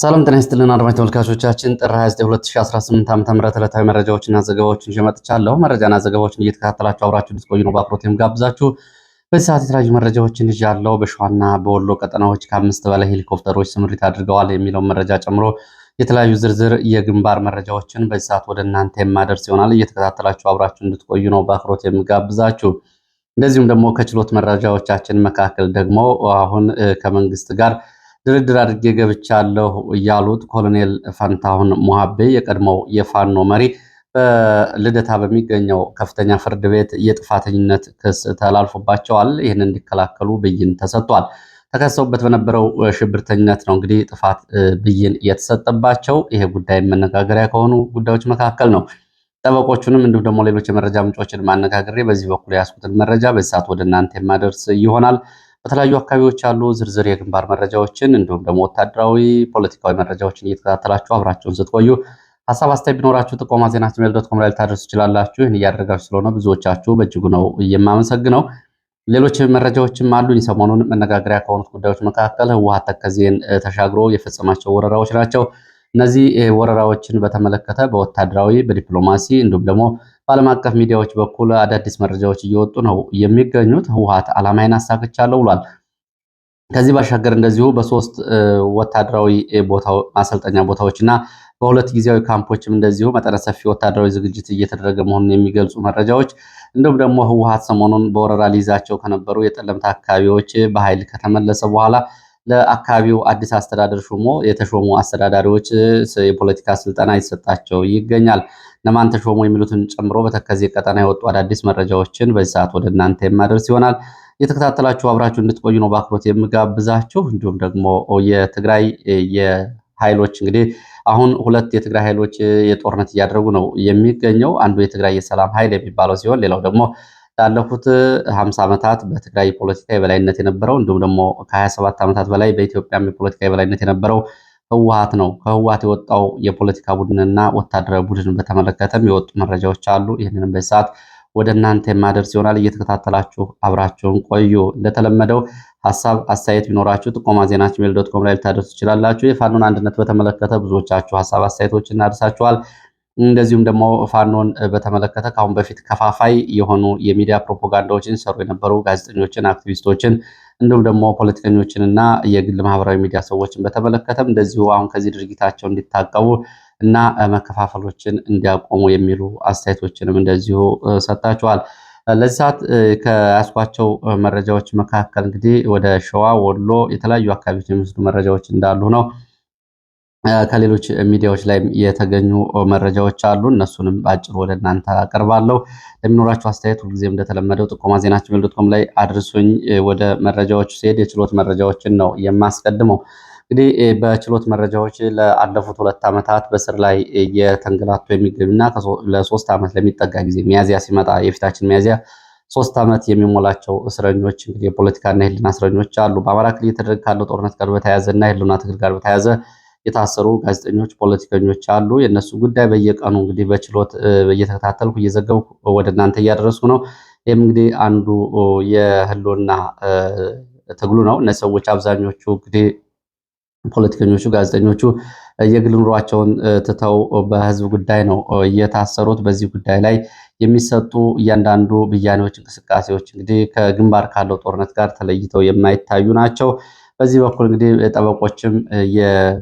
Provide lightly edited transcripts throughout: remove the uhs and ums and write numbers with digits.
ሰላም ጤና ይስጥልን አድማጭ ተመልካቾቻችን ጥር 29 2018 ዓ.ም ዕለታዊ መረጃዎችና ዘገባዎችን ይዤ መጥቻለሁ። መረጃና ዘገባዎችን እየተከታተላችሁ አብራችሁ እንድትቆዩ ነው በአክብሮት የምጋብዛችሁ። በዚህ ሰዓት የተለያዩ መረጃዎችን ይዣለሁ። በሸዋና በወሎ ቀጠናዎች ከ5 በላይ ሄሊኮፕተሮች ስምሪት አድርገዋል የሚለውን መረጃ ጨምሮ የተለያዩ ዝርዝር የግንባር መረጃዎችን በዚህ ሰዓት ወደ እናንተ የማደርስ ይሆናል። እየተከታተላችሁ አብራችሁ እንድትቆዩ ነው በአክብሮት የምጋብዛችሁ። እንደዚሁም ደግሞ ከችሎት መረጃዎቻችን መካከል ደግሞ አሁን ከመንግስት ጋር ድርድር አድርጌ ገብቻለሁ ያሉት ኮሎኔል ፈንታሁን ሞሃቤ የቀድሞው የፋኖ መሪ በልደታ በሚገኘው ከፍተኛ ፍርድ ቤት የጥፋተኝነት ክስ ተላልፎባቸዋል። ይህን እንዲከላከሉ ብይን ተሰጥቷል። ተከሰውበት በነበረው ሽብርተኝነት ነው እንግዲህ ጥፋት ብይን የተሰጠባቸው። ይሄ ጉዳይ መነጋገሪያ ከሆኑ ጉዳዮች መካከል ነው። ጠበቆቹንም እንዲሁም ደግሞ ሌሎች የመረጃ ምንጮችን ማነጋገሬ በዚህ በኩል ያስኩትን መረጃ በዚህ ሰዓት ወደ እናንተ የማደርስ ይሆናል። በተለያዩ አካባቢዎች ያሉ ዝርዝር የግንባር መረጃዎችን እንዲሁም ደግሞ ወታደራዊ ፖለቲካዊ መረጃዎችን እየተከታተላችሁ አብራችሁን ስትቆዩ ሀሳብ አስተያየት ቢኖራችሁ ጥቆማ ዜና@gmail.com ላይ ልታደርሱ ትችላላችሁ። ይህን እያደረጋችሁ ስለሆነ ብዙዎቻችሁ በእጅጉ ነው የማመሰግነው። ሌሎች መረጃዎችም አሉኝ። ሰሞኑን መነጋገሪያ ከሆኑት ጉዳዮች መካከል ህወሓት ተከዜን ተሻግሮ የፈጸማቸው ወረራዎች ናቸው። እነዚህ ወረራዎችን በተመለከተ በወታደራዊ በዲፕሎማሲ እንዲሁም ደግሞ በዓለም አቀፍ ሚዲያዎች በኩል አዳዲስ መረጃዎች እየወጡ ነው የሚገኙት። ህወሓት ዓላማዬን አሳክቻለሁ ብሏል። ከዚህ ባሻገር እንደዚሁ በሶስት ወታደራዊ ማሰልጠኛ ቦታዎች እና በሁለት ጊዜያዊ ካምፖችም እንደዚሁ መጠነ ሰፊ ወታደራዊ ዝግጅት እየተደረገ መሆኑን የሚገልጹ መረጃዎች እንዲሁም ደግሞ ህወሓት ሰሞኑን በወረራ ሊይዛቸው ከነበሩ የጠለምት አካባቢዎች በኃይል ከተመለሰ በኋላ ለአካባቢው አዲስ አስተዳደር ሹሞ የተሾሙ አስተዳዳሪዎች የፖለቲካ ስልጠና ይሰጣቸው ይገኛል። እነማን ተሾሙ የሚሉትን ጨምሮ በተከዜ ቀጠና የወጡ አዳዲስ መረጃዎችን በዚህ ሰዓት ወደ እናንተ የማደርስ ይሆናል። የተከታተላችሁ አብራችሁ እንድትቆዩ ነው በአክብሮት የምጋብዛችሁ። እንዲሁም ደግሞ የትግራይ የኃይሎች እንግዲህ አሁን ሁለት የትግራይ ኃይሎች የጦርነት እያደረጉ ነው የሚገኘው። አንዱ የትግራይ የሰላም ኃይል የሚባለው ሲሆን ሌላው ደግሞ ላለፉት 50 ዓመታት በትግራይ ፖለቲካ የበላይነት የነበረው እንዲሁም ደግሞ ከ27 ዓመታት በላይ በኢትዮጵያ የፖለቲካ የበላይነት የነበረው ህወሓት ነው። ከህወሓት የወጣው የፖለቲካ ቡድንና ወታደራዊ ቡድን በተመለከተም የወጡ መረጃዎች አሉ። ይህንንም በሰዓት ወደ እናንተ የማደርስ ይሆናል። እየተከታተላችሁ አብራችሁን ቆዩ። እንደተለመደው ሀሳብ አስተያየት ቢኖራችሁ ጥቆማ ዜና@gmail.com ላይ ልታደርሱ ትችላላችሁ። የፋኖን አንድነት በተመለከተ ብዙዎቻችሁ ሀሳብ አስተያየቶችን እናደርሳችኋል። እንደዚሁም ደግሞ ፋኖን በተመለከተ ከአሁን በፊት ከፋፋይ የሆኑ የሚዲያ ፕሮፓጋንዳዎችን ሲሰሩ የነበሩ ጋዜጠኞችን፣ አክቲቪስቶችን እንዲሁም ደግሞ ፖለቲከኞችን እና የግል ማህበራዊ ሚዲያ ሰዎችን በተመለከተም እንደዚሁ አሁን ከዚህ ድርጊታቸው እንዲታቀቡ እና መከፋፈሎችን እንዲያቆሙ የሚሉ አስተያየቶችንም እንደዚሁ ሰጥታችኋል። ለዚህ ሰዓት ከያስኳቸው መረጃዎች መካከል እንግዲህ ወደ ሸዋ፣ ወሎ የተለያዩ አካባቢዎች የሚወስዱ መረጃዎች እንዳሉ ነው። ከሌሎች ሚዲያዎች ላይ የተገኙ መረጃዎች አሉ። እነሱንም በአጭሩ ወደ እናንተ አቀርባለሁ። ለሚኖራችሁ አስተያየት ሁልጊዜም እንደተለመደው ጥቆማ ዜና@gmail.com ላይ አድርሱኝ። ወደ መረጃዎች ሲሄድ የችሎት መረጃዎችን ነው የማስቀድመው። እንግዲህ በችሎት መረጃዎች ለአለፉት 2 ዓመታት በስር ላይ የተንገላቱ የሚገኙና ለ3 ዓመት ለሚጠጋ ጊዜ ሚያዚያ ሲመጣ የፊታችን ሚያዚያ 3 ዓመት የሚሞላቸው እስረኞች እንግዲህ የፖለቲካና የህልና እስረኞች አሉ። በአማራ ክልል እየተደረገ ካለው ጦርነት ጋር በተያያዘ እና የህልውና ትግል ጋር በተያያዘ የታሰሩ ጋዜጠኞች፣ ፖለቲከኞች አሉ። የእነሱ ጉዳይ በየቀኑ እንግዲህ በችሎት እየተከታተልኩ እየዘገብኩ ወደ እናንተ እያደረስኩ ነው። ይህም እንግዲህ አንዱ የህልውና ትግሉ ነው። እነዚህ ሰዎች አብዛኞቹ እንግዲህ ፖለቲከኞቹ፣ ጋዜጠኞቹ የግል ኑሯቸውን ትተው በህዝብ ጉዳይ ነው እየታሰሩት። በዚህ ጉዳይ ላይ የሚሰጡ እያንዳንዱ ብያኔዎች፣ እንቅስቃሴዎች እንግዲህ ከግንባር ካለው ጦርነት ጋር ተለይተው የማይታዩ ናቸው። በዚህ በኩል እንግዲህ ጠበቆችም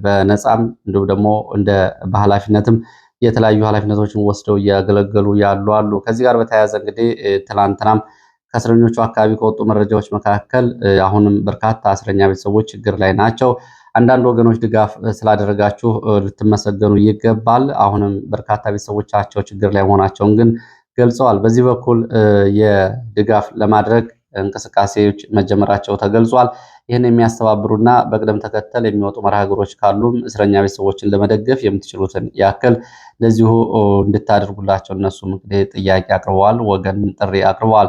በነፃም እንዲሁም ደግሞ እንደ በኃላፊነትም የተለያዩ ኃላፊነቶችን ወስደው እያገለገሉ ያሉ አሉ። ከዚህ ጋር በተያያዘ እንግዲህ ትላንትናም ከእስረኞቹ አካባቢ ከወጡ መረጃዎች መካከል አሁንም በርካታ እስረኛ ቤተሰቦች ችግር ላይ ናቸው። አንዳንድ ወገኖች ድጋፍ ስላደረጋችሁ ልትመሰገኑ ይገባል። አሁንም በርካታ ቤተሰቦቻቸው ችግር ላይ መሆናቸውን ግን ገልጸዋል። በዚህ በኩል የድጋፍ ለማድረግ እንቅስቃሴዎች መጀመራቸው ተገልጿል። ይህን የሚያስተባብሩና በቅደም ተከተል የሚወጡ መርሃ ግብሮች ካሉም እስረኛ ቤተሰቦችን ለመደገፍ የምትችሉትን ያክል እንደዚሁ እንድታደርጉላቸው እነሱም እንግዲህ ጥያቄ አቅርበዋል፣ ወገን ጥሪ አቅርበዋል።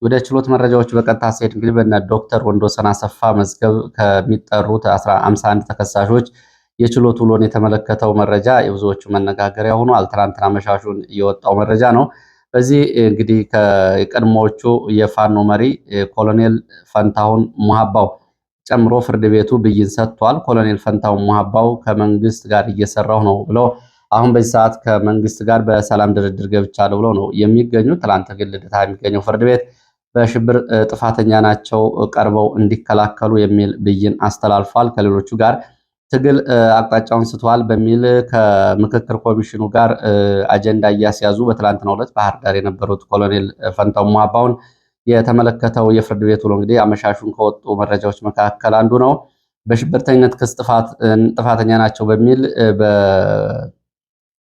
ወደ ችሎት መረጃዎች በቀጥታ ሲሄድ እንግዲህ በእነ ዶክተር ወንዶሰን አሰፋ መዝገብ ከሚጠሩት 51 ተከሳሾች የችሎት ውሎን የተመለከተው መረጃ የብዙዎቹ መነጋገሪያ ሆኗል። ትናንትና መሻሹን የወጣው መረጃ ነው። በዚህ እንግዲህ ከቀድሞዎቹ የፋኖ መሪ ኮሎኔል ፈንታሁን ሙሃባው ጨምሮ ፍርድ ቤቱ ብይን ሰጥቷል። ኮሎኔል ፈንታው ሙሃባው ከመንግስት ጋር እየሰራሁ ነው ብሎ አሁን በዚህ ሰዓት ከመንግስት ጋር በሰላም ድርድር ገብቻለሁ ብሎ ነው የሚገኙት። ትላንት ግን ልደታ የሚገኘው ፍርድ ቤት በሽብር ጥፋተኛ ናቸው ቀርበው እንዲከላከሉ የሚል ብይን አስተላልፏል። ከሌሎቹ ጋር ትግል አቅጣጫውን ስተዋል በሚል ከምክክር ኮሚሽኑ ጋር አጀንዳ እያስያዙ በትላንትናው ዕለት ባህር ዳር የነበሩት ኮሎኔል ፈንታው ሙሃባውን የተመለከተው የፍርድ ቤት ውሎ እንግዲህ አመሻሹን ከወጡ መረጃዎች መካከል አንዱ ነው። በሽብርተኝነት ክስ ጥፋተኛ ናቸው በሚል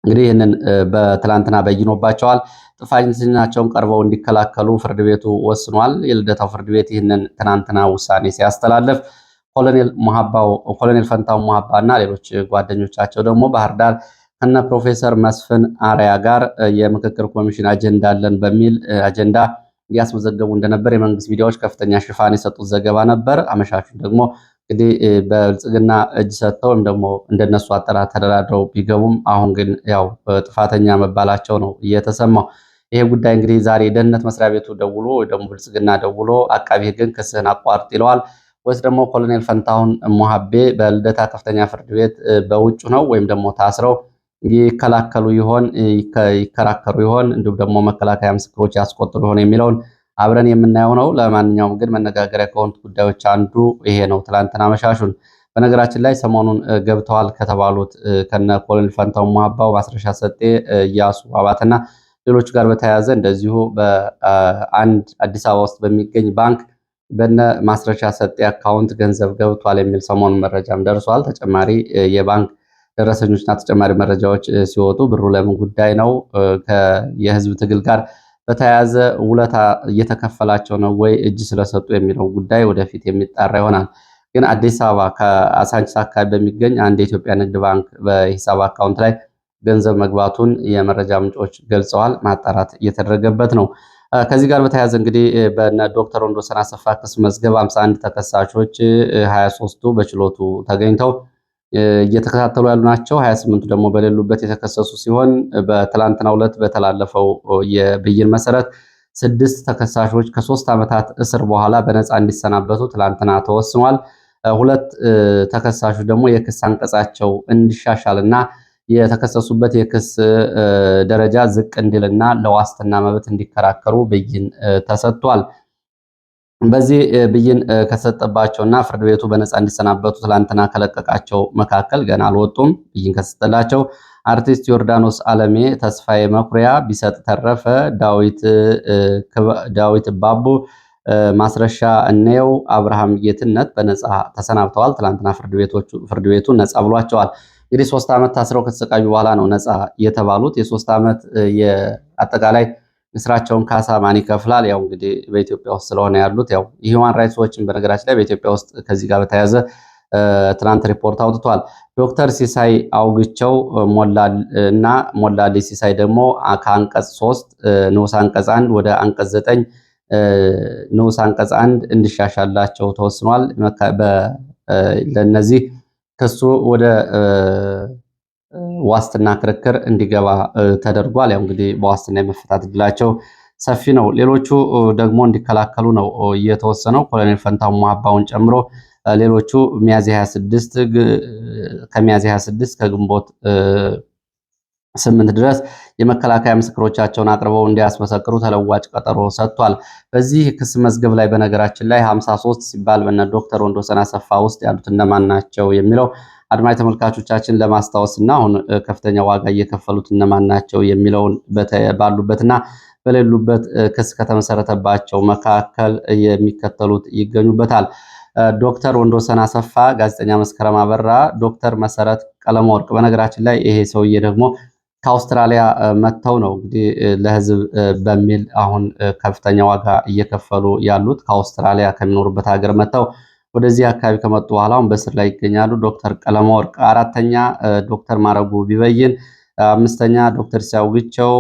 እንግዲህ ይህንን በትላንትና በይኖባቸዋል። ጥፋተኛቸውን ቀርበው እንዲከላከሉ ፍርድ ቤቱ ወስኗል። የልደታው ፍርድ ቤት ይህንን ትናንትና ውሳኔ ሲያስተላልፍ ኮሎኔል ፈንታው ሙሃባ እና ሌሎች ጓደኞቻቸው ደግሞ ባህር ዳር ከነ ፕሮፌሰር መስፍን አርያ ጋር የምክክር ኮሚሽን አጀንዳ አለን በሚል አጀንዳ እያስመዘገቡ እንደነበር የመንግስት ሚዲያዎች ከፍተኛ ሽፋን የሰጡት ዘገባ ነበር። አመሻሹን ደግሞ እንግዲህ በብልጽግና እጅ ሰጥተው ወይም ደግሞ እንደነሱ አጠራር ተደራድረው ቢገቡም አሁን ግን ያው ጥፋተኛ መባላቸው ነው እየተሰማው። ይሄ ጉዳይ እንግዲህ ዛሬ ደህንነት መስሪያ ቤቱ ደውሎ ወይ ደግሞ ብልጽግና ደውሎ አቃቢ ሕግን ክስህን አቋርጥ ይለዋል ወይስ ደግሞ ኮሎኔል ፈንታሁን ሙሃቤ በልደታ ከፍተኛ ፍርድ ቤት በውጭ ነው ወይም ደግሞ ታስረው ይከላከሉ ይሆን ይከራከሩ ይሆን እንዲሁም ደግሞ መከላከያ ምስክሮች ያስቆጥሩ ይሆን የሚለውን አብረን የምናየው ነው። ለማንኛውም ግን መነጋገሪያ ከሆኑት ጉዳዮች አንዱ ይሄ ነው። ትላንትና መሻሹን በነገራችን ላይ ሰሞኑን ገብተዋል ከተባሉት ከነ ኮሎኔል ፈንታሁን ሙሃባው ማስረሻ ሰጤ፣ እያሱ አባተና ሌሎች ጋር በተያያዘ እንደዚሁ በአንድ አዲስ አበባ ውስጥ በሚገኝ ባንክ በነ ማስረሻ ሰጤ አካውንት ገንዘብ ገብቷል የሚል ሰሞኑን መረጃም ደርሷል። ተጨማሪ የባንክ ደረሰኞችና ተጨማሪ መረጃዎች ሲወጡ ብሩ ለምን ጉዳይ ነው የህዝብ ትግል ጋር በተያያዘ ውለታ እየተከፈላቸው ነው ወይ እጅ ስለሰጡ የሚለው ጉዳይ ወደፊት የሚጣራ ይሆናል። ግን አዲስ አበባ ከአሳንቺስ አካባቢ በሚገኝ አንድ የኢትዮጵያ ንግድ ባንክ በሂሳብ አካውንት ላይ ገንዘብ መግባቱን የመረጃ ምንጮች ገልጸዋል። ማጣራት እየተደረገበት ነው። ከዚህ ጋር በተያያዘ እንግዲህ በነ ዶክተር ወንዶሰን አሰፋ ክስ መዝገብ 51 ተከሳሾች 23ቱ በችሎቱ ተገኝተው እየተከታተሉ ያሉ ናቸው። 28ቱ ደግሞ በሌሉበት የተከሰሱ ሲሆን በትላንትናው ዕለት በተላለፈው የብይን መሰረት 6 ተከሳሾች ከ3 ዓመታት እስር በኋላ በነፃ እንዲሰናበቱ ትላንትና ተወስኗል። 2 ተከሳሾች ደግሞ የክስ አንቀጻቸው እንዲሻሻልና የተከሰሱበት የክስ ደረጃ ዝቅ እንዲልና ለዋስትና መብት እንዲከራከሩ ብይን ተሰጥቷል። በዚህ ብይን ከተሰጠባቸውና ፍርድ ቤቱ በነፃ እንዲሰናበቱ ትላንትና ከለቀቃቸው መካከል ገና አልወጡም። ብይን ከተሰጠላቸው አርቲስት ዮርዳኖስ አለሜ፣ ተስፋዬ መኩሪያ፣ ቢሰጥ ተረፈ፣ ዳዊት ባቡ፣ ማስረሻ እነየው፣ አብርሃም ጌትነት በነፃ ተሰናብተዋል። ትላንትና ፍርድ ቤቱ ነፃ ብሏቸዋል። እንግዲህ 3 ዓመት ታስረው ከተሰቃዩ በኋላ ነው ነፃ የተባሉት። የ3 ዓመት አጠቃላይ ስራቸውን ካሳ ማን ይከፍላል? ያው እንግዲህ በኢትዮጵያ ውስጥ ስለሆነ ያሉት ያው የሂውማን ራይትስ ዎችን በነገራችን ላይ በኢትዮጵያ ውስጥ ከዚህ ጋር በተያያዘ ትናንት ሪፖርት አውጥቷል። ዶክተር ሲሳይ አውግቸው እና ሞላሊ ሲሳይ ደግሞ ከአንቀጽ 3 ንዑስ አንቀጽ 1 ወደ አንቀጽ 9 ንዑስ አንቀጽ 1 እንዲሻሻላቸው ተወስኗል። ለነዚህ ክሱ ወደ ዋስትና ክርክር እንዲገባ ተደርጓል። ያው እንግዲህ በዋስትና የመፈታት እድላቸው ሰፊ ነው። ሌሎቹ ደግሞ እንዲከላከሉ ነው እየተወሰነው። ኮሎኔል ፈንታሁን ሙሃባውን ጨምሮ ሌሎቹ ከሚያዝያ 26 ከግንቦት 8 ድረስ የመከላከያ ምስክሮቻቸውን አቅርበው እንዲያስመሰክሩ ተለዋጭ ቀጠሮ ሰጥቷል። በዚህ ክስ መዝገብ ላይ በነገራችን ላይ 53 ሲባል በነ ዶክተር ወንዶሰን አሰፋ ውስጥ ያሉት እነማን ናቸው የሚለው አድማጭ ተመልካቾቻችን ለማስታወስ እና አሁን ከፍተኛ ዋጋ እየከፈሉት እነማን ናቸው የሚለውን ባሉበትና በሌሉበት ክስ ከተመሰረተባቸው መካከል የሚከተሉት ይገኙበታል። ዶክተር ወንዶሰን አሰፋ፣ ጋዜጠኛ መስከረም አበራ፣ ዶክተር መሰረት ቀለመወርቅ። በነገራችን ላይ ይሄ ሰውዬ ደግሞ ከአውስትራሊያ መጥተው ነው እንግዲህ ለህዝብ በሚል አሁን ከፍተኛ ዋጋ እየከፈሉ ያሉት ከአውስትራሊያ ከሚኖሩበት ሀገር መጥተው ወደዚህ አካባቢ ከመጡ በኋላ አሁን በስር ላይ ይገኛሉ። ዶክተር ቀለመወርቅ 4ተኛ፣ ዶክተር ማረጉ ቢበይን 5ተኛ፣ ዶክተር ሲያውግቸው፣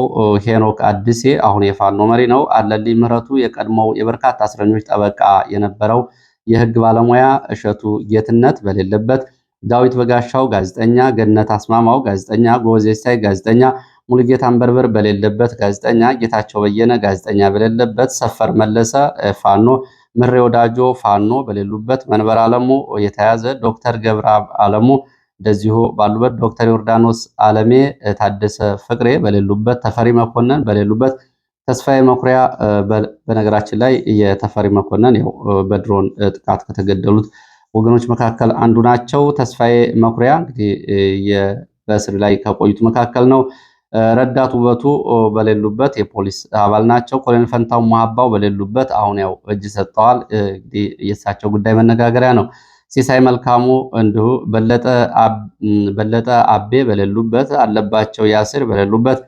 ሄኖክ አዲሴ አሁን የፋኖ መሪ ነው። አለልኝ ምህረቱ የቀድሞው የበርካታ እስረኞች ጠበቃ የነበረው የህግ ባለሙያ፣ እሸቱ ጌትነት በሌለበት፣ ዳዊት በጋሻው ጋዜጠኛ፣ ገነት አስማማው ጋዜጠኛ፣ ጎበዜሳይ ጋዜጠኛ፣ ሙሉጌታ አንበርበር በሌለበት ጋዜጠኛ፣ ጌታቸው በየነ ጋዜጠኛ በሌለበት፣ ሰፈር መለሰ ፋኖ፣ ምሬ ወዳጆ ፋኖ በሌሉበት፣ መንበር አለሙ የተያዘ፣ ዶክተር ገብረ አለሙ እንደዚሁ ባሉበት፣ ዶክተር ዮርዳኖስ አለሜ፣ ታደሰ ፍቅሬ በሌሉበት፣ ተፈሪ መኮንን በሌሉበት፣ ተስፋዬ መኩሪያ በነገራችን ላይ የተፈሪ መኮንን ያው በድሮን ጥቃት ከተገደሉት ወገኖች መካከል አንዱ ናቸው። ተስፋዬ መኩሪያ እንግዲህ በእስር ላይ ከቆዩት መካከል ነው። ረዳት ውበቱ በሌሉበት የፖሊስ አባል ናቸው። ኮሎኔል ፈንታው መሀባው በሌሉበት አሁን ያው እጅ ሰጥተዋል። እንግዲህ የእሳቸው ጉዳይ መነጋገሪያ ነው። ሲሳይ መልካሙ እንዲሁ በለጠ አቤ በሌሉበት፣ አለባቸው ያስር በሌሉበት፣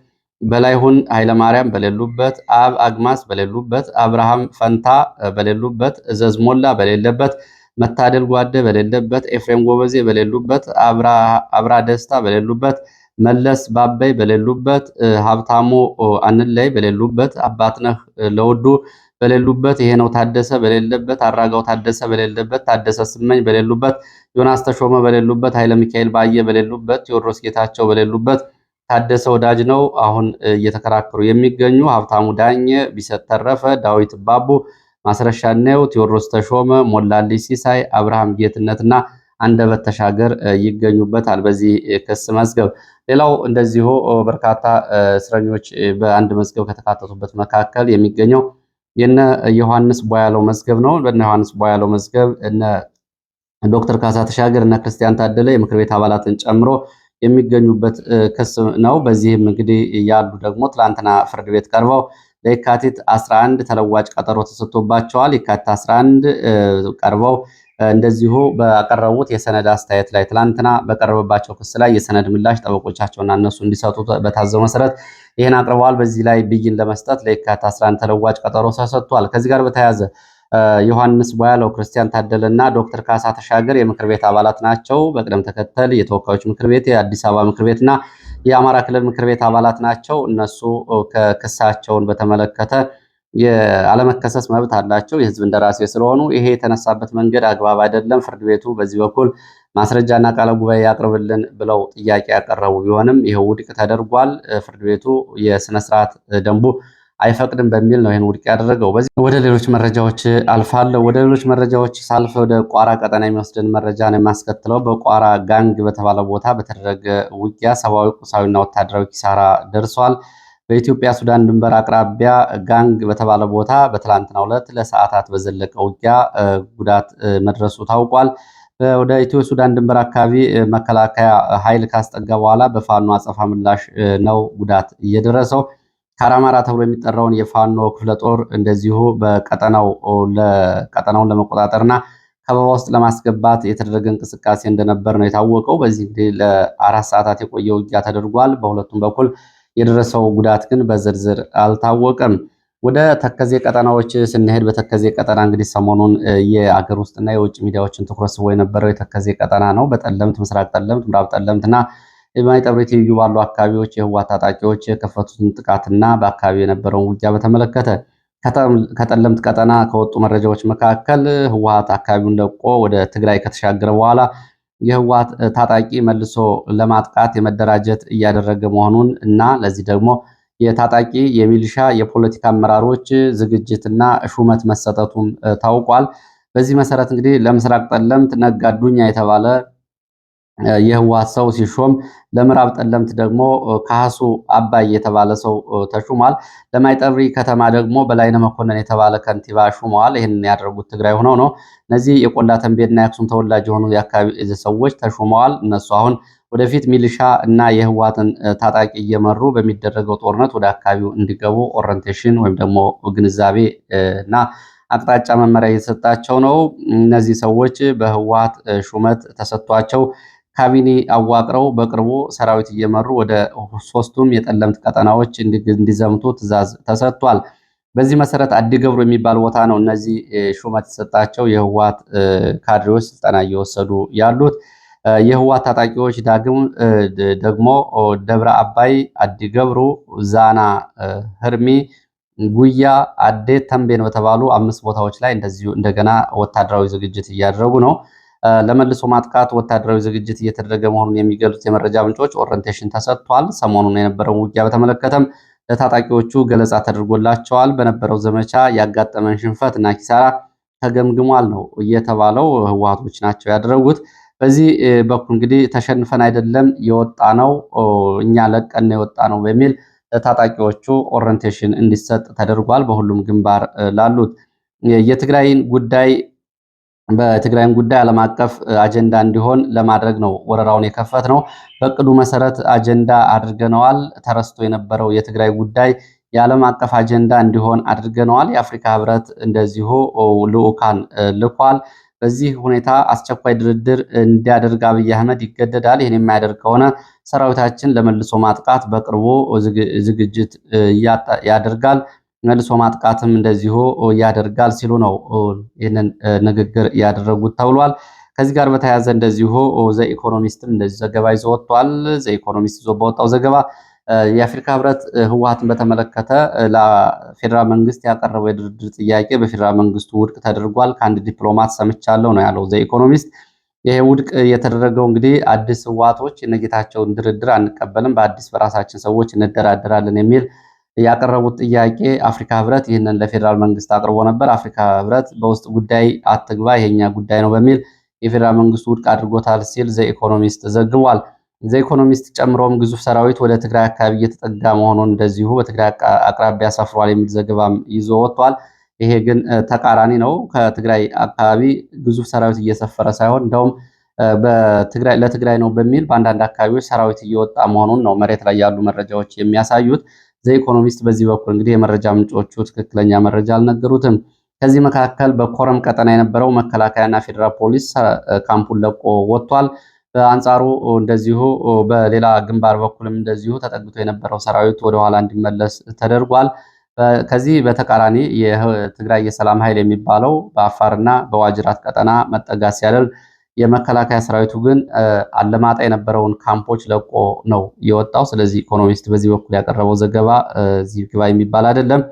በላይሁን ኃይለማርያም በሌሉበት፣ አብ አግማስ በሌሉበት፣ አብርሃም ፈንታ በሌሉበት፣ እዘዝ ሞላ በሌለበት፣ መታደል ጓደ በሌለበት፣ ኤፍሬም ጎበዜ በሌሉበት፣ አብራ ደስታ በሌሉበት፣ መለስ ባባይ በሌሉበት፣ ሀብታሙ አንላይ በሌሉበት፣ አባትነህ ለውዱ በሌሉበት፣ ይሄ ነው ታደሰ በሌለበት፣ አራጋው ታደሰ በሌለበት፣ ታደሰ ስመኝ በሌሉበት፣ ዮናስ ተሾመ በሌሉበት፣ ኃይለ ሚካኤል ባየ በሌሉበት፣ ቴዎድሮስ ጌታቸው በሌሉበት፣ ታደሰ ወዳጅ ነው አሁን እየተከራከሩ የሚገኙ፣ ሀብታሙ ዳኘ፣ ቢሰጥ ተረፈ፣ ዳዊት ባቡ፣ ማስረሻ ነው፣ ቴዎድሮስ ተሾመ፣ ሞላልኝ ሲሳይ፣ አብርሃም ጌትነትና አንደበት ተሻገር ይገኙበታል በዚህ ክስ መዝገብ። ሌላው እንደዚሁ በርካታ እስረኞች በአንድ መዝገብ ከተካተቱበት መካከል የሚገኘው የነ ዮሐንስ ቦያለው መዝገብ ነው። በነ ዮሐንስ ቦያለው መዝገብ እነ ዶክተር ካሳ ተሻገር እና ክርስቲያን ታደለ የምክር ቤት አባላትን ጨምሮ የሚገኙበት ክስ ነው። በዚህም እንግዲህ ያሉ ደግሞ ትላንትና ፍርድ ቤት ቀርበው ለየካቲት 11 ተለዋጭ ቀጠሮ ተሰጥቶባቸዋል። የካቲት 11 ቀርበው እንደዚሁ በቀረቡት የሰነድ አስተያየት ላይ ትላንትና በቀረበባቸው ክስ ላይ የሰነድ ምላሽ ጠበቆቻቸውና እነሱ እንዲሰጡ በታዘው መሰረት ይህን አቅርበዋል። በዚህ ላይ ብይን ለመስጠት ለየካቲት 11 ተለዋጭ ቀጠሮ ተሰጥቷል። ከዚህ ጋር በተያያዘ ዮሐንስ ቦያለው፣ ክርስቲያን ታደለ እና ዶክተር ካሳ ተሻገር የምክር ቤት አባላት ናቸው። በቅደም ተከተል የተወካዮች ምክር ቤት፣ የአዲስ አበባ ምክር ቤት እና የአማራ ክልል ምክር ቤት አባላት ናቸው። እነሱ ከክሳቸውን በተመለከተ የአለመከሰስ መብት አላቸው። የህዝብ እንደራሴ ስለሆኑ ይሄ የተነሳበት መንገድ አግባብ አይደለም፣ ፍርድ ቤቱ በዚህ በኩል ማስረጃና ቃለ ጉባኤ ያቅርብልን ብለው ጥያቄ ያቀረቡ ቢሆንም ይሄው ውድቅ ተደርጓል። ፍርድ ቤቱ የስነስርዓት ደንቡ አይፈቅድም በሚል ነው ይህን ውድቅ ያደረገው። በዚህ ወደ ሌሎች መረጃዎች አልፋለሁ። ወደ ሌሎች መረጃዎች ሳልፍ ወደ ቋራ ቀጠና የሚወስድን መረጃ ነው የማስከትለው። በቋራ ጋንግ በተባለ ቦታ በተደረገ ውጊያ ሰብአዊ፣ ቁሳዊና ወታደራዊ ኪሳራ ደርሷል። በኢትዮጵያ ሱዳን ድንበር አቅራቢያ ጋንግ በተባለ ቦታ በትላንትናው ዕለት ለሰዓታት በዘለቀ ውጊያ ጉዳት መድረሱ ታውቋል። ወደ ኢትዮ ሱዳን ድንበር አካባቢ መከላከያ ኃይል ካስጠጋ በኋላ በፋኖ አጸፋ ምላሽ ነው ጉዳት እየደረሰው። ካራማራ ተብሎ የሚጠራውን የፋኖ ክፍለ ጦር እንደዚሁ ቀጠናውን ለመቆጣጠርና ከበባ ውስጥ ለማስገባት የተደረገ እንቅስቃሴ እንደነበር ነው የታወቀው። በዚህ እንግዲህ ለ4 ሰዓታት የቆየ ውጊያ ተደርጓል። በሁለቱም በኩል የደረሰው ጉዳት ግን በዝርዝር አልታወቀም። ወደ ተከዜ ቀጠናዎች ስንሄድ በተከዜ ቀጠና እንግዲህ ሰሞኑን የአገር ውስጥና የውጭ ሚዲያዎችን ትኩረት ስቦ የነበረው የተከዜ ቀጠና ነው። በጠለምት፣ ምስራቅ ጠለምት፣ ምዕራብ ጠለምትና የማይጠብሪ ትይዩ ባሉ አካባቢዎች የህወሓት ታጣቂዎች የከፈቱትን ጥቃትና በአካባቢ የነበረውን ውጊያ በተመለከተ ከጠለምት ቀጠና ከወጡ መረጃዎች መካከል ህወሓት አካባቢውን ለቆ ወደ ትግራይ ከተሻገረ በኋላ የህወሓት ታጣቂ መልሶ ለማጥቃት የመደራጀት እያደረገ መሆኑን እና ለዚህ ደግሞ የታጣቂ የሚሊሻ የፖለቲካ አመራሮች ዝግጅትና ሹመት መሰጠቱም ታውቋል። በዚህ መሰረት እንግዲህ ለምስራቅ ጠለምት ነጋዱኛ የተባለ የህወሓት ሰው ሲሾም ለምዕራብ ጠለምት ደግሞ ካሱ አባይ የተባለ ሰው ተሹሟል። ለማይጠብሪ ከተማ ደግሞ በላይነህ መኮንን የተባለ ከንቲባ ሹመዋል። ይህንን ያደረጉት ትግራይ ሆነው ነው። እነዚህ የቆላ ተንቤና የአክሱም ተወላጅ የሆኑ የአካባቢ ሰዎች ተሹመዋል። እነሱ አሁን ወደፊት ሚሊሻ እና የህወሓትን ታጣቂ እየመሩ በሚደረገው ጦርነት ወደ አካባቢው እንዲገቡ ኦሪንቴሽን ወይም ደግሞ ግንዛቤ እና አቅጣጫ መመሪያ እየተሰጣቸው ነው። እነዚህ ሰዎች በህወሓት ሹመት ተሰጥቷቸው ካቢኔ አዋቅረው በቅርቡ ሰራዊት እየመሩ ወደ 3ቱም የጠለምት ቀጠናዎች እንዲዘምቱ ትዕዛዝ ተሰጥቷል። በዚህ መሰረት አዲገብሩ የሚባል ቦታ ነው እነዚህ ሹመት የተሰጣቸው የህወሓት ካድሬዎች ስልጠና እየወሰዱ ያሉት። የህወሓት ታጣቂዎች ደግሞ ደብረ አባይ፣ አዲገብሩ፣ ዛና፣ ህርሚ፣ ጉያ፣ አዴት፣ ተንቤን በተባሉ 5 ቦታዎች ላይ እንደዚሁ እንደገና ወታደራዊ ዝግጅት እያደረጉ ነው። ለመልሶ ማጥቃት ወታደራዊ ዝግጅት እየተደረገ መሆኑን የሚገልጹት የመረጃ ምንጮች ኦሪንቴሽን ተሰጥቷል። ሰሞኑን የነበረውን ውጊያ በተመለከተም ለታጣቂዎቹ ገለጻ ተደርጎላቸዋል። በነበረው ዘመቻ ያጋጠመን ሽንፈት እና ኪሳራ ተገምግሟል ነው እየተባለው። ህወሓቶች ናቸው ያደረጉት። በዚህ በኩል እንግዲህ ተሸንፈን አይደለም የወጣ ነው እኛ ለቀን የወጣ ነው በሚል ታጣቂዎቹ ኦሪንቴሽን እንዲሰጥ ተደርጓል። በሁሉም ግንባር ላሉት የትግራይን ጉዳይ በትግራይም ጉዳይ ዓለም አቀፍ አጀንዳ እንዲሆን ለማድረግ ነው ወረራውን የከፈት ነው። በእቅዱ መሰረት አጀንዳ አድርገነዋል። ተረስቶ የነበረው የትግራይ ጉዳይ የዓለም አቀፍ አጀንዳ እንዲሆን አድርገነዋል። የአፍሪካ ህብረት እንደዚሁ ልዑካን ልኳል። በዚህ ሁኔታ አስቸኳይ ድርድር እንዲያደርግ አብይ አህመድ ይገደዳል። ይህን የማያደርግ ከሆነ ሰራዊታችን ለመልሶ ማጥቃት በቅርቡ ዝግጅት ያደርጋል፣ መልሶ ማጥቃትም እንደዚሁ ያደርጋል ሲሉ ነው ይህንን ንግግር ያደረጉት ተብሏል። ከዚህ ጋር በተያያዘ እንደዚሁ ዘኢኮኖሚስትም እንደዚህ ዘገባ ይዞ ወጥቷል። ዘኢኮኖሚስት ይዞ በወጣው ዘገባ የአፍሪካ ህብረት ህወሓትን በተመለከተ ለፌዴራል መንግስት ያቀረበው የድርድር ጥያቄ በፌዴራል መንግስቱ ውድቅ ተደርጓል፣ ከአንድ ዲፕሎማት ሰምቻለሁ ነው ያለው ዘኢኮኖሚስት። ይሄ ውድቅ የተደረገው እንግዲህ አዲስ ህወሓቶች የነጌታቸውን ድርድር አንቀበልም፣ በአዲስ በራሳችን ሰዎች እንደራደራለን የሚል ያቀረቡት ጥያቄ አፍሪካ ህብረት ይህንን ለፌዴራል መንግስት አቅርቦ ነበር። አፍሪካ ህብረት በውስጥ ጉዳይ አትግባ የኛ ጉዳይ ነው በሚል የፌዴራል መንግስቱ ውድቅ አድርጎታል ሲል ዘኢኮኖሚስት ዘግቧል። ዘኢኮኖሚስት ጨምሮም ግዙፍ ሰራዊት ወደ ትግራይ አካባቢ እየተጠጋ መሆኑን እንደዚሁ በትግራይ አቅራቢያ ሰፍሯል የሚል ዘገባም ይዞ ወጥቷል። ይሄ ግን ተቃራኒ ነው። ከትግራይ አካባቢ ግዙፍ ሰራዊት እየሰፈረ ሳይሆን እንደውም ለትግራይ ነው በሚል በአንዳንድ አካባቢዎች ሰራዊት እየወጣ መሆኑን ነው መሬት ላይ ያሉ መረጃዎች የሚያሳዩት። ዘኢኮኖሚስት በዚህ በኩል እንግዲህ የመረጃ ምንጮቹ ትክክለኛ መረጃ አልነገሩትም። ከዚህ መካከል በኮረም ቀጠና የነበረው መከላከያና ፌዴራል ፖሊስ ካምፑን ለቆ ወጥቷል። በአንጻሩ እንደዚሁ በሌላ ግንባር በኩልም እንደዚሁ ተጠግቶ የነበረው ሰራዊት ወደኋላ እንዲመለስ ተደርጓል። ከዚህ በተቃራኒ የትግራይ የሰላም ኃይል የሚባለው በአፋርና በዋጅራት ቀጠና መጠጋት ሲያደርግ የመከላከያ ሰራዊቱ ግን አለማጣ የነበረውን ካምፖች ለቆ ነው የወጣው። ስለዚህ ኢኮኖሚስት በዚህ በኩል ያቀረበው ዘገባ እዚህ ግባ የሚባል አይደለም።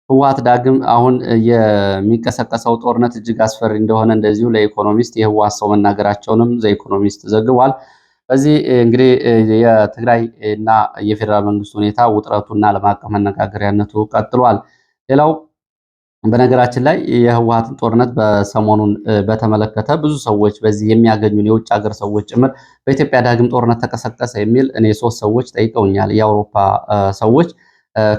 ህወሓት ዳግም አሁን የሚቀሰቀሰው ጦርነት እጅግ አስፈሪ እንደሆነ እንደዚሁ ለኢኮኖሚስት የህወሓት ሰው መናገራቸውንም ዘኢኮኖሚስት ዘግቧል። በዚህ እንግዲህ የትግራይ እና የፌዴራል መንግስት ሁኔታ ውጥረቱና ዓለም አቀፍ መነጋገሪያነቱ ቀጥሏል። ሌላው በነገራችን ላይ የህወሓትን ጦርነት በሰሞኑን በተመለከተ ብዙ ሰዎች በዚህ የሚያገኙን የውጭ ሀገር ሰዎች ጭምር በኢትዮጵያ ዳግም ጦርነት ተቀሰቀሰ የሚል እኔ 3 ሰዎች ጠይቀውኛል፣ የአውሮፓ ሰዎች።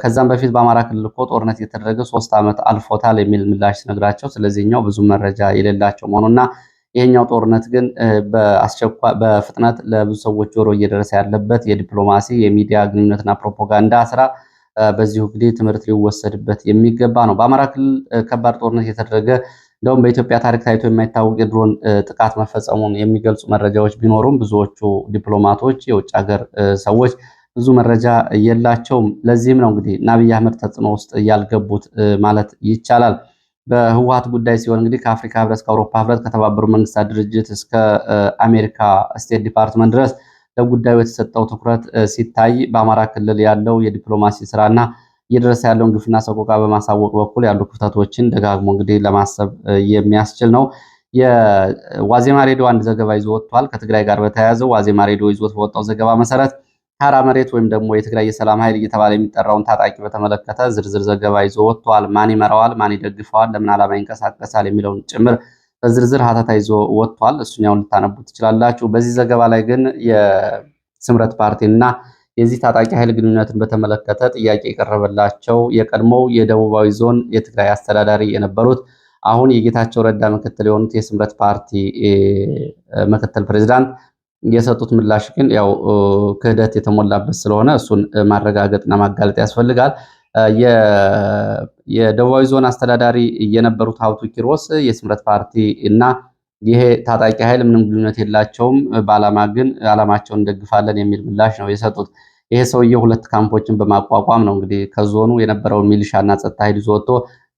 ከዛም በፊት በአማራ ክልል እኮ ጦርነት የተደረገ 3 ዓመት አልፎታል የሚል ምላሽ ነግራቸው፣ ስለዚህኛው ብዙ መረጃ የሌላቸው መሆኑና ይሄኛው ጦርነት ግን በፍጥነት ለብዙ ሰዎች ጆሮ እየደረሰ ያለበት የዲፕሎማሲ የሚዲያ ግንኙነትና ፕሮፓጋንዳ ስራ በዚሁ እንግዲህ ትምህርት ሊወሰድበት የሚገባ ነው። በአማራ ክልል ከባድ ጦርነት የተደረገ እንደውም በኢትዮጵያ ታሪክ ታይቶ የማይታወቅ የድሮን ጥቃት መፈጸሙን የሚገልጹ መረጃዎች ቢኖሩም ብዙዎቹ ዲፕሎማቶች፣ የውጭ ሀገር ሰዎች ብዙ መረጃ የላቸውም። ለዚህም ነው እንግዲህ አብይ አህመድ ተጽዕኖ ውስጥ ያልገቡት ማለት ይቻላል። በህወሓት ጉዳይ ሲሆን እንግዲህ ከአፍሪካ ህብረት፣ ከአውሮፓ ህብረት፣ ከተባበሩት መንግስታት ድርጅት እስከ አሜሪካ ስቴት ዲፓርትመንት ድረስ ለጉዳዩ የተሰጠው ትኩረት ሲታይ በአማራ ክልል ያለው የዲፕሎማሲ ስራና እየደረሰ ያለውን ግፍና ሰቆቃ በማሳወቅ በኩል ያሉ ክፍተቶችን ደጋግሞ እንግዲህ ለማሰብ የሚያስችል ነው። የዋዜማ ሬዲዮ አንድ ዘገባ ይዞ ወጥቷል። ከትግራይ ጋር በተያያዘ ዋዜማ ሬዲዮ ይዞት በወጣው ዘገባ መሰረት ሀራ መሬት ወይም ደግሞ የትግራይ የሰላም ኃይል እየተባለ የሚጠራውን ታጣቂ በተመለከተ ዝርዝር ዘገባ ይዞ ወጥቷል። ማን ይመራዋል? ማን ይደግፈዋል? ለምን ዓላማ ይንቀሳቀሳል? የሚለውን ጭምር በዝርዝር ሀተታ ይዞ ወጥቷል። እሱኛውን ልታነቡ ትችላላችሁ። በዚህ ዘገባ ላይ ግን የስምረት ፓርቲና የዚህ ታጣቂ ኃይል ግንኙነትን በተመለከተ ጥያቄ የቀረበላቸው የቀድሞው የደቡባዊ ዞን የትግራይ አስተዳዳሪ የነበሩት አሁን የጌታቸው ረዳ ምክትል የሆኑት የስምረት ፓርቲ ምክትል ፕሬዚዳንት የሰጡት ምላሽ ግን ያው ክህደት የተሞላበት ስለሆነ እሱን ማረጋገጥና ማጋለጥ ያስፈልጋል። የደቡባዊ ዞን አስተዳዳሪ የነበሩት ሀብቱ ኪሮስ የስምረት ፓርቲ እና ይሄ ታጣቂ ኃይል ምንም ግንኙነት የላቸውም፣ በዓላማ ግን ዓላማቸውን እንደግፋለን የሚል ምላሽ ነው የሰጡት። ይሄ ሰውዬ 2 ካምፖችን በማቋቋም ነው እንግዲህ ከዞኑ የነበረውን ሚሊሻና ጸጥታ ኃይል ይዞ ወጥቶ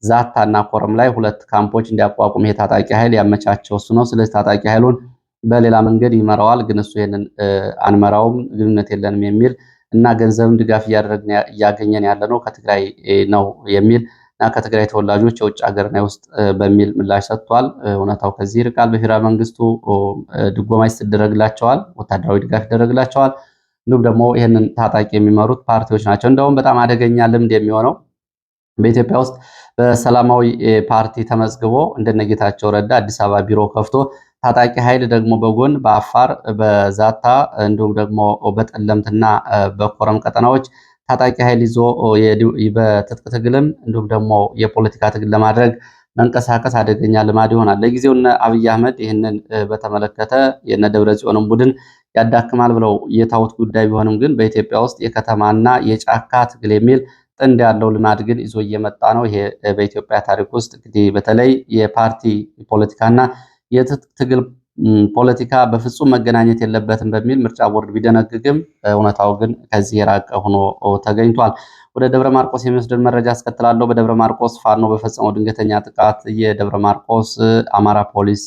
ዛታና ኮረም ላይ 2 ካምፖች እንዲያቋቁም ይሄ ታጣቂ ኃይል ያመቻቸው እሱ ነው። ስለዚህ ታጣቂ ኃይሉን በሌላ መንገድ ይመራዋል፣ ግን እሱ ይሄንን አንመራውም፣ ግንኙነት የለንም የሚል እና ገንዘብም ድጋፍ እያገኘን ያለ ነው ከትግራይ ነው የሚል እና ከትግራይ ተወላጆች የውጭ ሀገርና የውስጥ በሚል ምላሽ ሰጥቷል። እውነታው ከዚህ ይርቃል። በፌዴራል መንግስቱ ድጎማ ይደረግላቸዋል፣ ወታደራዊ ድጋፍ ይደረግላቸዋል። እንዲሁም ደግሞ ይህንን ታጣቂ የሚመሩት ፓርቲዎች ናቸው። እንደውም በጣም አደገኛ ልምድ የሚሆነው በኢትዮጵያ ውስጥ በሰላማዊ ፓርቲ ተመዝግቦ እንደነጌታቸው ረዳ አዲስ አበባ ቢሮ ከፍቶ ታጣቂ ኃይል ደግሞ በጎን በአፋር በዛታ እንዲሁም ደግሞ በጠለምትና በኮረም ቀጠናዎች ታጣቂ ኃይል ይዞ በትጥቅ ትግልም እንዲሁም ደግሞ የፖለቲካ ትግል ለማድረግ መንቀሳቀስ አደገኛ ልማድ ይሆናል። ለጊዜው እነ አብይ አህመድ ይህንን በተመለከተ የነ ደብረጽዮንን ቡድን ያዳክማል ብለው የታወት ጉዳይ ቢሆንም ግን በኢትዮጵያ ውስጥ የከተማና የጫካ ትግል የሚል ጥንድ ያለው ልማድ ግን ይዞ እየመጣ ነው። ይሄ በኢትዮጵያ ታሪክ ውስጥ እንግዲህ በተለይ የፓርቲ ፖለቲካና የትጥቅ ትግል ፖለቲካ በፍጹም መገናኘት የለበትም በሚል ምርጫ ቦርድ ቢደነግግም እውነታው ግን ከዚህ የራቀ ሆኖ ተገኝቷል። ወደ ደብረ ማርቆስ የሚወስድን መረጃ አስከትላለሁ። በደብረ ማርቆስ ፋኖ በፈጸመው ድንገተኛ ጥቃት የደብረ ማርቆስ አማራ ፖሊስ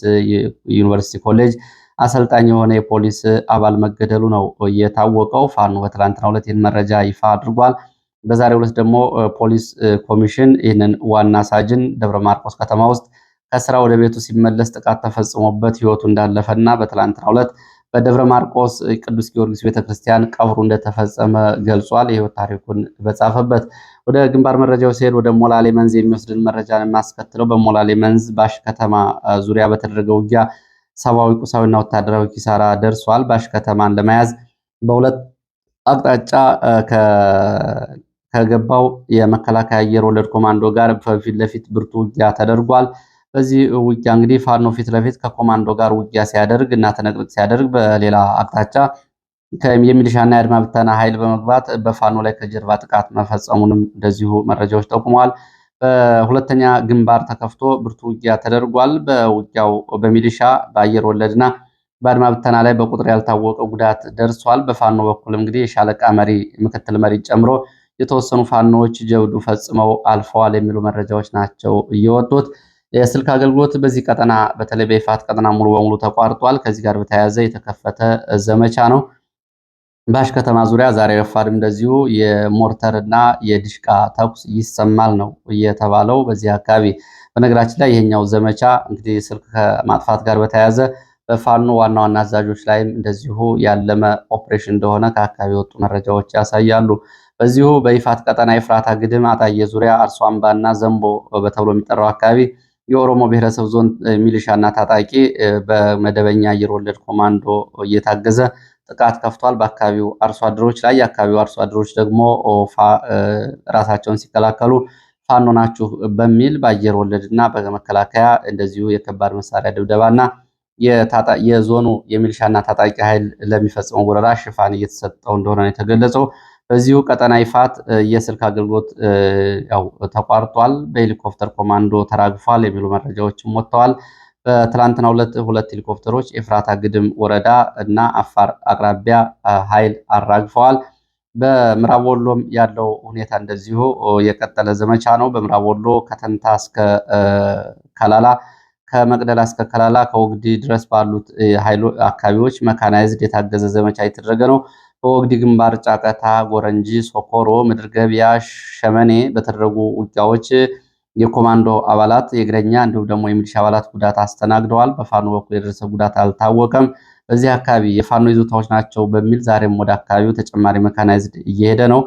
ዩኒቨርሲቲ ኮሌጅ አሰልጣኝ የሆነ የፖሊስ አባል መገደሉ ነው የታወቀው። ፋኖ በትላንትናው ዕለት ይህን መረጃ ይፋ አድርጓል። በዛሬው ዕለት ደግሞ ፖሊስ ኮሚሽን ይህንን ዋና ሳጅን ደብረ ማርቆስ ከተማ ውስጥ ከስራ ወደ ቤቱ ሲመለስ ጥቃት ተፈጽሞበት ህይወቱ እንዳለፈና በትላንትናው ዕለት በደብረ ማርቆስ ቅዱስ ጊዮርጊስ ቤተክርስቲያን ቀብሩ እንደተፈጸመ ገልጿል። የህይወት ታሪኩን በጻፈበት ወደ ግንባር መረጃው ሲሄድ ወደ ሞላሌ መንዝ የሚወስድን መረጃን የማስከትለው በሞላሌ መንዝ ባሽ ከተማ ዙሪያ በተደረገው ውጊያ ሰብአዊ፣ ቁሳዊና ወታደራዊ ኪሳራ ደርሷል። ባሽ ከተማን ለመያዝ በሁለት አቅጣጫ ከገባው የመከላከያ አየር ወለድ ኮማንዶ ጋር በፊት ለፊት ብርቱ ውጊያ ተደርጓል። በዚህ ውጊያ እንግዲህ ፋኖ ፊት ለፊት ከኮማንዶ ጋር ውጊያ ሲያደርግ እና ትንቅንቅ ሲያደርግ፣ በሌላ አቅጣጫ የሚሊሻና የአድማ ብተና ኃይል በመግባት በፋኖ ላይ ከጀርባ ጥቃት መፈጸሙንም እንደዚሁ መረጃዎች ጠቁመዋል። በሁለተኛ ግንባር ተከፍቶ ብርቱ ውጊያ ተደርጓል። በውጊያው በሚሊሻ በአየር ወለድና በአድማ ብተና ላይ በቁጥር ያልታወቀ ጉዳት ደርሷል። በፋኖ በኩል እንግዲህ የሻለቃ መሪ ምክትል መሪ ጨምሮ የተወሰኑ ፋኖዎች ጀብዱ ፈጽመው አልፈዋል የሚሉ መረጃዎች ናቸው እየወጡት። የስልክ አገልግሎት በዚህ ቀጠና በተለይ በይፋት ቀጠና ሙሉ በሙሉ ተቋርጧል። ከዚህ ጋር በተያያዘ የተከፈተ ዘመቻ ነው። ባሽ ከተማ ዙሪያ ዛሬ ረፋድም እንደዚሁ የሞርተርና የድሽቃ ተኩስ ይሰማል ነው እየተባለው በዚህ አካባቢ። በነገራችን ላይ ይሄኛው ዘመቻ እንግዲህ ስልክ ከማጥፋት ጋር በተያያዘ በፋኖ ዋና ዋና አዛዦች ላይም እንደዚሁ ያለመ ኦፕሬሽን እንደሆነ ከአካባቢ የወጡ መረጃዎች ያሳያሉ። በዚሁ በይፋት ቀጠና የፍራታ ግድም አጣየ ዙሪያ አርሶ አምባና ዘንቦ በተብሎ የሚጠራው አካባቢ የኦሮሞ ብሔረሰብ ዞን ሚሊሻና ታጣቂ በመደበኛ አየር ወለድ ኮማንዶ እየታገዘ ጥቃት ከፍቷል በአካባቢው አርሶ አደሮች ላይ። የአካባቢው አርሶ አደሮች ደግሞ ራሳቸውን ሲከላከሉ ፋኖ ናችሁ በሚል በአየር ወለድና በመከላከያ እንደዚሁ የከባድ መሳሪያ ድብደባና የዞኑ የሚሊሻና ታጣቂ ኃይል ለሚፈጽመው ወረራ ሽፋን እየተሰጠው እንደሆነ ነው የተገለጸው። በዚሁ ቀጠና ይፋት የስልክ አገልግሎት ተቋርጧል፣ በሄሊኮፕተር ኮማንዶ ተራግፏል የሚሉ መረጃዎችም ወጥተዋል። በትላንትናው ዕለት ሁለት ሄሊኮፕተሮች ኤፍራታ ግድም ወረዳ እና አፋር አቅራቢያ ኃይል አራግፈዋል። በምዕራብ ወሎም ያለው ሁኔታ እንደዚሁ የቀጠለ ዘመቻ ነው። በምዕራብ ወሎ ከተንታ እስከ ከላላ፣ ከመቅደላ እስከ ከላላ፣ ከወግዲ ድረስ ባሉት አካባቢዎች መካናይዝድ የታገዘ ዘመቻ የተደረገ ነው። በወግዲ ግንባር ጫቀታ፣ ጎረንጂ፣ ሶኮሮ፣ ምድር ገቢያ፣ ሸመኔ በተደረጉ ውጊያዎች የኮማንዶ አባላት የእግረኛ እንዲሁም ደግሞ የሚሊሻ አባላት ጉዳት አስተናግደዋል። በፋኖ በኩል የደረሰ ጉዳት አልታወቀም። በዚህ አካባቢ የፋኖ ይዞታዎች ናቸው በሚል ዛሬም ወደ አካባቢው ተጨማሪ መካናይዝድ እየሄደ ነው።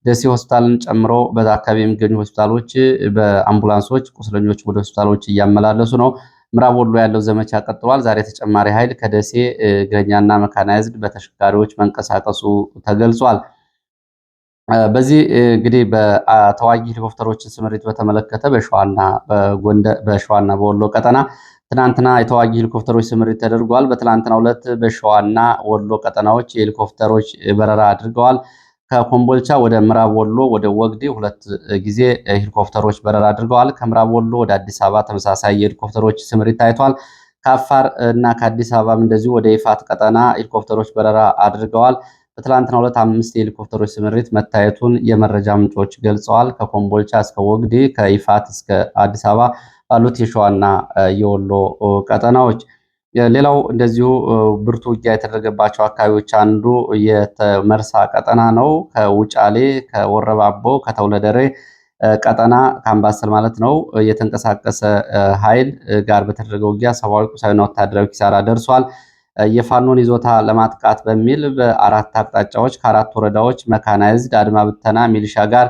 ደሴ ሆስፒታልን ጨምሮ በዛ አካባቢ የሚገኙ ሆስፒታሎች በአምቡላንሶች ቁስለኞች ወደ ሆስፒታሎች እያመላለሱ ነው። ምዕራብ ወሎ ያለው ዘመቻ ቀጥሏል። ዛሬ ተጨማሪ ኃይል ከደሴ እግረኛና መካናይዝድ በተሽከርካሪዎች መንቀሳቀሱ ተገልጿል። በዚህ እንግዲህ በተዋጊ ሄሊኮፕተሮችን ስምሪት በተመለከተ በሸዋና በወሎ ቀጠና ትናንትና የተዋጊ ሄሊኮፕተሮች ስምሪት ተደርጓል። በትናንትናው ዕለት በሸዋና ወሎ ቀጠናዎች የሄሊኮፕተሮች በረራ አድርገዋል። ከኮምቦልቻ ወደ ምዕራብ ወሎ ወደ ወግዴ ሁለት ጊዜ ሄሊኮፕተሮች በረራ አድርገዋል። ከምዕራብ ወሎ ወደ አዲስ አበባ ተመሳሳይ የሄሊኮፕተሮች ስምሪት ታይቷል። ከአፋር እና ከአዲስ አበባም እንደዚሁ ወደ ይፋት ቀጠና ሄሊኮፕተሮች በረራ አድርገዋል። በትላንትናው ዕለት 5 የሄሊኮፕተሮች ስምሪት መታየቱን የመረጃ ምንጮች ገልጸዋል። ከኮምቦልቻ እስከ ወግዴ፣ ከይፋት እስከ አዲስ አበባ ባሉት የሸዋና የወሎ ቀጠናዎች። ሌላው እንደዚሁ ብርቱ ውጊያ የተደረገባቸው አካባቢዎች አንዱ የመርሳ ቀጠና ነው። ከውጫሌ፣ ከወረባቦ፣ ከተውለደሬ ቀጠና ከአምባሰል ማለት ነው የተንቀሳቀሰ ኃይል ጋር በተደረገው ውጊያ ሰብአዊ፣ ቁሳዊና ወታደራዊ ኪሳራ ደርሷል። የፋኖን ይዞታ ለማጥቃት በሚል በአራት አቅጣጫዎች ከአራት ወረዳዎች መካናይዝድ አድማ ብተና ሚሊሻ ጋር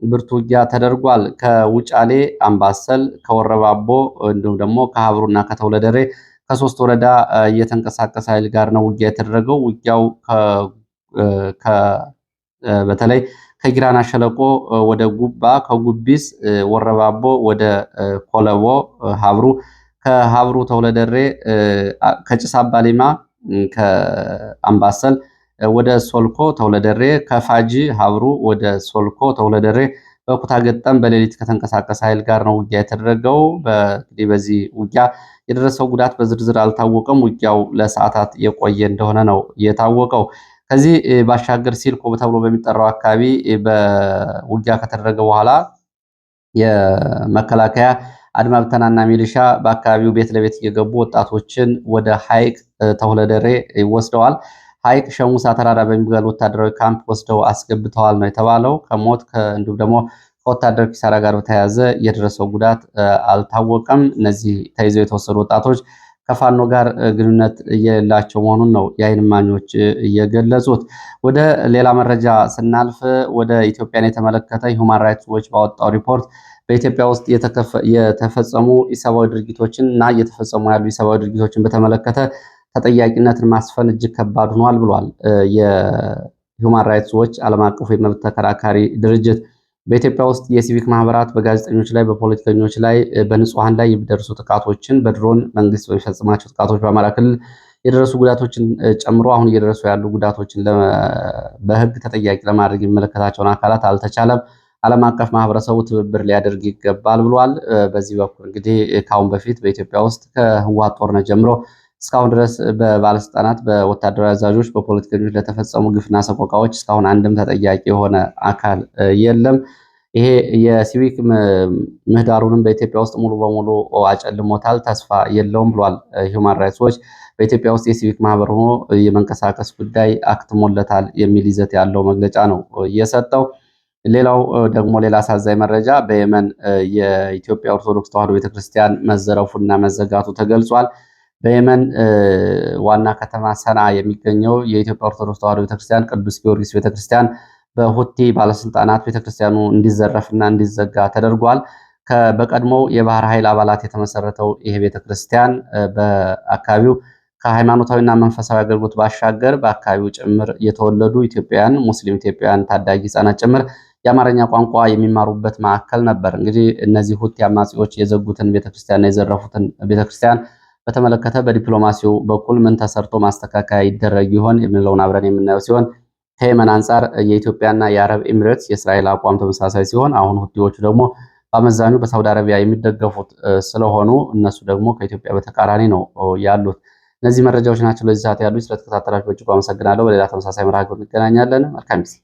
ብርቱ ውጊያ ተደርጓል። ከውጫሌ አምባሰል፣ ከወረባቦ እንዲሁም ደግሞ ከሀብሩና ከተውለደሬ ከሶስት ወረዳ እየተንቀሳቀሰ ኃይል ጋር ነው ውጊያ የተደረገው። ውጊያው በተለይ ከጊራና ሸለቆ ወደ ጉባ፣ ከጉቢስ ወረባቦ ወደ ኮለቦ ሀብሩ፣ ከሀብሩ ተውለደሬ፣ ከጭስ አባሊማ ከአምባሰል ወደ ሶልኮ ተውለደሬ፣ ከፋጂ ሀብሩ ወደ ሶልኮ ተውለደሬ በኩታ ገጠም በሌሊት ከተንቀሳቀሰ ኃይል ጋር ነው ውጊያ የተደረገው። እንግዲህ በዚህ ውጊያ የደረሰው ጉዳት በዝርዝር አልታወቀም። ውጊያው ለሰዓታት የቆየ እንደሆነ ነው የታወቀው። ከዚህ ባሻገር ሲልኮ ተብሎ በሚጠራው አካባቢ በውጊያ ከተደረገ በኋላ የመከላከያ አድማ ብተናና ሚሊሻ በአካባቢው ቤት ለቤት እየገቡ ወጣቶችን ወደ ሐይቅ ተሁለደሬ ወስደዋል። ሐይቅ ሸሙሳ ተራራ በሚባል ወታደራዊ ካምፕ ወስደው አስገብተዋል ነው የተባለው። ከሞት እንዲሁም ደግሞ ከወታደር ኪሳራ ጋር በተያያዘ የደረሰው ጉዳት አልታወቀም። እነዚህ ተይዘው የተወሰዱ ወጣቶች ከፋኖ ጋር ግንኙነት የሌላቸው መሆኑን ነው የዓይን እማኞች እየገለጹት። ወደ ሌላ መረጃ ስናልፍ ወደ ኢትዮጵያን የተመለከተ ሁማን ራይትስ ዎች ባወጣው ሪፖርት በኢትዮጵያ ውስጥ የተፈጸሙ ኢሰብአዊ ድርጊቶችን እና እየተፈጸሙ ያሉ ኢሰብአዊ ድርጊቶችን በተመለከተ ተጠያቂነትን ማስፈን እጅግ ከባድ ሆኗል ብሏል። የሁማን ራይትስ ዎች ዓለም አቀፉ የመብት ተከራካሪ ድርጅት በኢትዮጵያ ውስጥ የሲቪክ ማህበራት በጋዜጠኞች ላይ፣ በፖለቲከኞች ላይ፣ በንጹሐን ላይ የሚደርሱ ጥቃቶችን በድሮን መንግስት በሚፈጽማቸው ጥቃቶች በአማራ ክልል የደረሱ ጉዳቶችን ጨምሮ አሁን እየደረሱ ያሉ ጉዳቶችን በህግ ተጠያቂ ለማድረግ የሚመለከታቸውን አካላት አልተቻለም። ዓለም አቀፍ ማህበረሰቡ ትብብር ሊያደርግ ይገባል ብሏል። በዚህ በኩል እንግዲህ ከአሁን በፊት በኢትዮጵያ ውስጥ ከህወሓት ጦርነት ጀምሮ እስካሁን ድረስ በባለስልጣናት፣ በወታደራዊ አዛዦች፣ በፖለቲከኞች ለተፈጸሙ ግፍና ሰቆቃዎች እስካሁን አንድም ተጠያቂ የሆነ አካል የለም። ይሄ የሲቪክ ምህዳሩንም በኢትዮጵያ ውስጥ ሙሉ በሙሉ አጨልሞታል፣ ተስፋ የለውም ብሏል ሂውማን ራይትስ ዎች። በኢትዮጵያ ውስጥ የሲቪክ ማህበር ሆኖ የመንቀሳቀስ ጉዳይ አክትሞለታል የሚል ይዘት ያለው መግለጫ ነው የሰጠው። ሌላው ደግሞ ሌላ አሳዛኝ መረጃ በየመን የኢትዮጵያ ኦርቶዶክስ ተዋሕዶ ቤተክርስቲያን መዘረፉና መዘጋቱ ተገልጿል። በየመን ዋና ከተማ ሰና የሚገኘው የኢትዮጵያ ኦርቶዶክስ ተዋሕዶ ቤተክርስቲያን ቅዱስ ጊዮርጊስ ቤተክርስቲያን በሁቲ ባለስልጣናት ቤተክርስቲያኑ እንዲዘረፍና እንዲዘጋ ተደርጓል። በቀድሞው የባህር ኃይል አባላት የተመሰረተው ይሄ ቤተክርስቲያን በአካባቢው ከሃይማኖታዊና መንፈሳዊ አገልግሎት ባሻገር በአካባቢው ጭምር የተወለዱ ኢትዮጵያውያን፣ ሙስሊም ኢትዮጵያውያን ታዳጊ ህጻናት ጭምር የአማርኛ ቋንቋ የሚማሩበት ማዕከል ነበር። እንግዲህ እነዚህ ሁቲ አማጺዎች የዘጉትን ቤተክርስቲያንና የዘረፉትን ቤተክርስቲያን በተመለከተ በዲፕሎማሲው በኩል ምን ተሰርቶ ማስተካከያ ይደረግ ይሆን የሚለውን አብረን የምናየው ሲሆን ከየመን አንጻር የኢትዮጵያና የአረብ ኤሚሬትስ የእስራኤል አቋም ተመሳሳይ ሲሆን አሁን ሁቲዎቹ ደግሞ በአመዛኙ በሳውዲ አረቢያ የሚደገፉት ስለሆኑ እነሱ ደግሞ ከኢትዮጵያ በተቃራኒ ነው ያሉት። እነዚህ መረጃዎች ናቸው ለዚህ ሰዓት ያሉት። ስለተከታተላችሁ በእጅጉ አመሰግናለሁ። በሌላ ተመሳሳይ መርሃ ግብር እንገናኛለን። መልካም ጊዜ